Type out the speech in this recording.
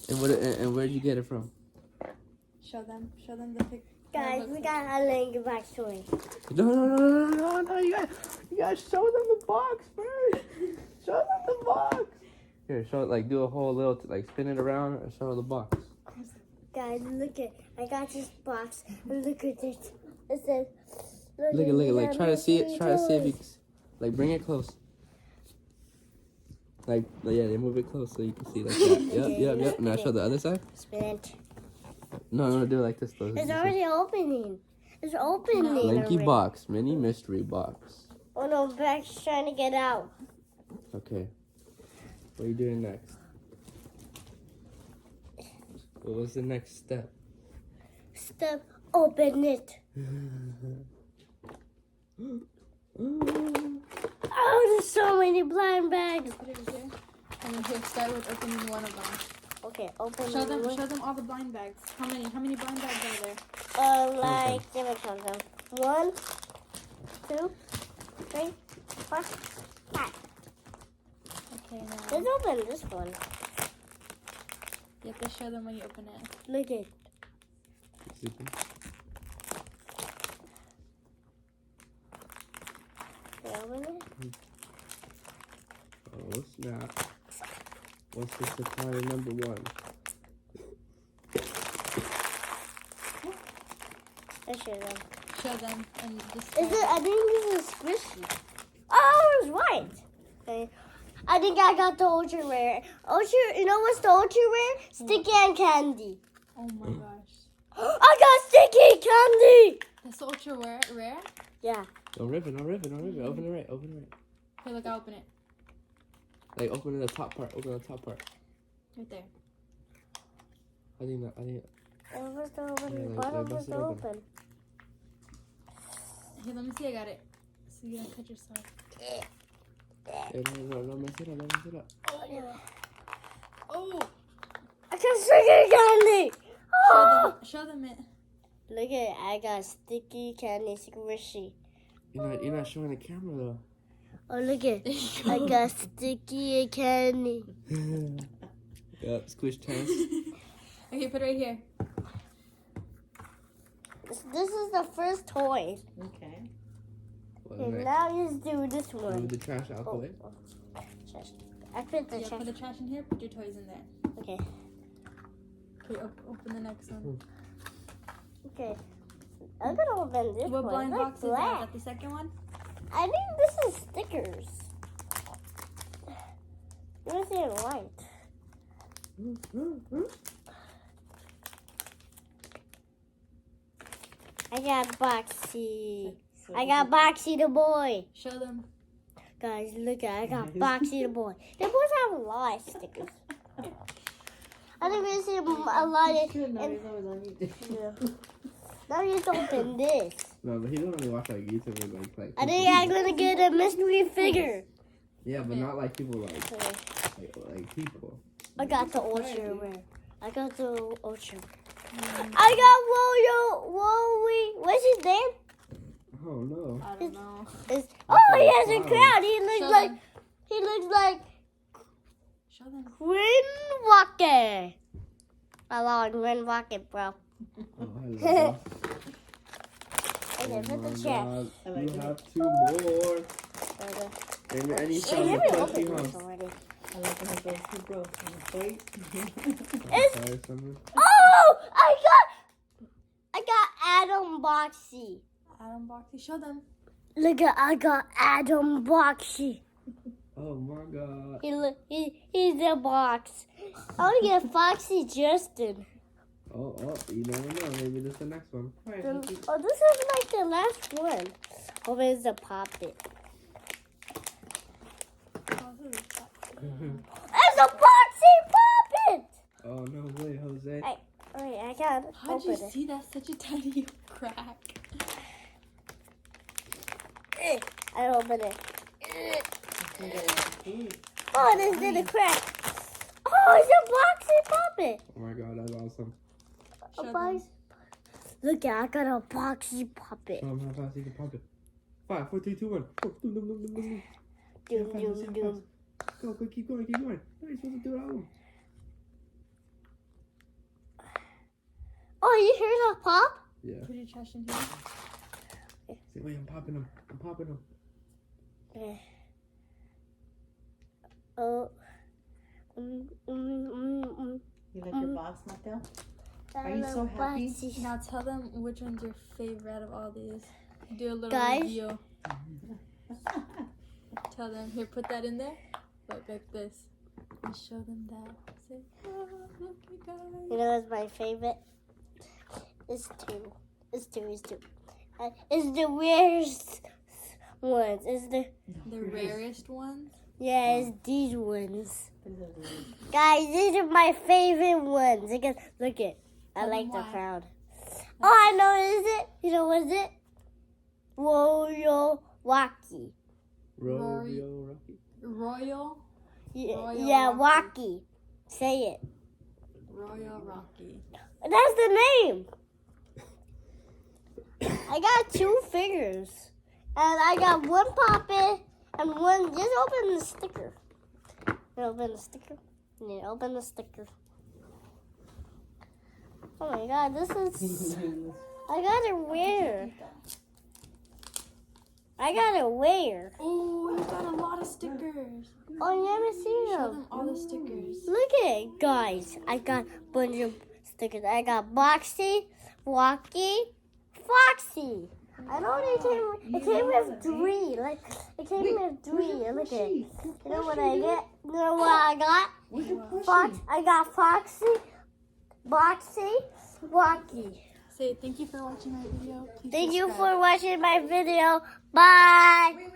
And where'd you get it from? Show them the picture. Guys, we got a Lanky box toy. No, you gotta show them the box first. Show them the box. Here, show it, like, do a whole little, like, spin it around and show the box. Guys, look at, I got this box, and look at this. It says, Look at, like, try to see it, if you, like, bring it close. Like, yeah, they move it close so you can see, like that. Yep. Now show the other side. Spin it. No, do it like this, though. It's already opening. It's opening. Lanky box, mini mystery box. Oh no, Beck's trying to get out. Okay. What are you doing next? What was the next step? Open it. Oh, there's so many blind bags. Put it here. And then here, start with opening one of them. Okay, open Show it. them all the blind bags. How many blind bags are there? Like, let me count them. 1, 2, 3, 4, 5. Okay, now Let's open this one. you have to show them when you open it. Look at. Can I open it? Oh, snap. What's the supplier number 1? Let's show them. Show them and just. Is it? I think this is squishy. Oh, it was right. Okay. I think I got the ultra rare. You know what's the ultra rare? Sticky and candy. Oh my gosh. I got sticky candy. That's ultra rare? Yeah. Don't rip it. Open it right. Here, look, I'll open it. Like, open the top part. Right there. I think. Where's the open? Yeah, Bottom bust was it the open. open. Here, let me see, I got it. So you don't cut yourself. Hey, no, mess it up. Oh! I got sticky candy. Oh. Show them it. Look at it. I got sticky candy squishy. You're not showing the camera, though. Oh, look at it. I got sticky candy. Yep, squish hands. Okay, put it right here. This is the first toy. Okay. And now just do this one. Move the trash out the way. Trash. I put the Yeah, trash. put the trash in here, put your toys in there. Okay. Okay, open the next one. Okay. I'm gonna open this What one. blind Look, box is that? Is black. that the second one? I think this is stickers. Yours is white. I got Boxy. I got Boxy the boy. Show them. Guys, look at I got Boxy the boy. The boys have a lot of stickers. I think we see a lot of. Now you just open this. No, but he don't really watch like YouTubers like. I think I'm gonna get a mystery figure. Yeah, but not like people like people. I got the ultra rare. I got the ultra rare. I got Wowie. What's his name? Oh no. I don't know. He has a crown. He looks like Show them. Green Rocket. I love Green Rocket, bro. Oh, hello. Okay, put the my chair. God. You have 2 more. And any Wait, sound let me of open Puffy, this huh? already. I like to have those 2 bros on the plate. Sorry, Summer. Oh, I got Adam Boxy. Adam Boxy, show them. Look at I got Adam Boxy. Oh my God. He's a box. I want to get Foxy Justin. Oh, you never know. Maybe this is the next one. Oh, this is like the last one. Oh, there's the puppet. There's a Boxy puppet. Oh no way, Jose. Wait, I can't How'd open you it. see that? Such a tiny crack. I open it. Oh, this is the crack. Oh, it's a Boxy puppet. Oh my God, that's awesome. A box. Look, I got a Boxy puppet. Show him how fast he can pump it. 5, 4, 3, 2, 1. Go, doom, doom, doom, doom, doom. Doom, See how fast, doom, see how doom. fast. Go, keep going. No, you're supposed to do it all. a pop? Yeah. Put your trash in here. See, wait, I'm popping them. I'm popping them. Oh. You like your box, Mateo? Are you so happy? Now tell them which one's your favorite out of all these. Do a little Guys. reveal. Tell them. Here, put that in there. Look like this. And show them that. Say, oh, look, you guys. You know what's my favorite? It's two. It's two. It's two. It's the rarest ones. It's the rarest ones? yeah. It's these ones. Guys, these are my favorite ones. Because look it. I Tell like them the why. crowd. Oh, I know what is it. You know what is it? Royal Rocky. Rocky. Royal? Yeah, Royal yeah, Rocky. Rocky. Say it. Royal Rocky. That's the name. I got 2 fingers. And I got one poppin' and one. Just open the sticker. Open the sticker. Yeah, open the sticker. Oh my god, this is. I got it where? I got it where? Oh, you got a lot of stickers. Oh, you never seen Show them. them all the stickers. Look at it, guys. I got a bunch of stickers. I got Boxy, Rocky, Foxy. I know it came with 3. Like, it came with 3. Look at it. You know what I get? You know what I got? Fox. I got Foxy, Boxy, Rocky. Say thank you for watching our video. Please Thank you subscribe. for watching my video. Bye.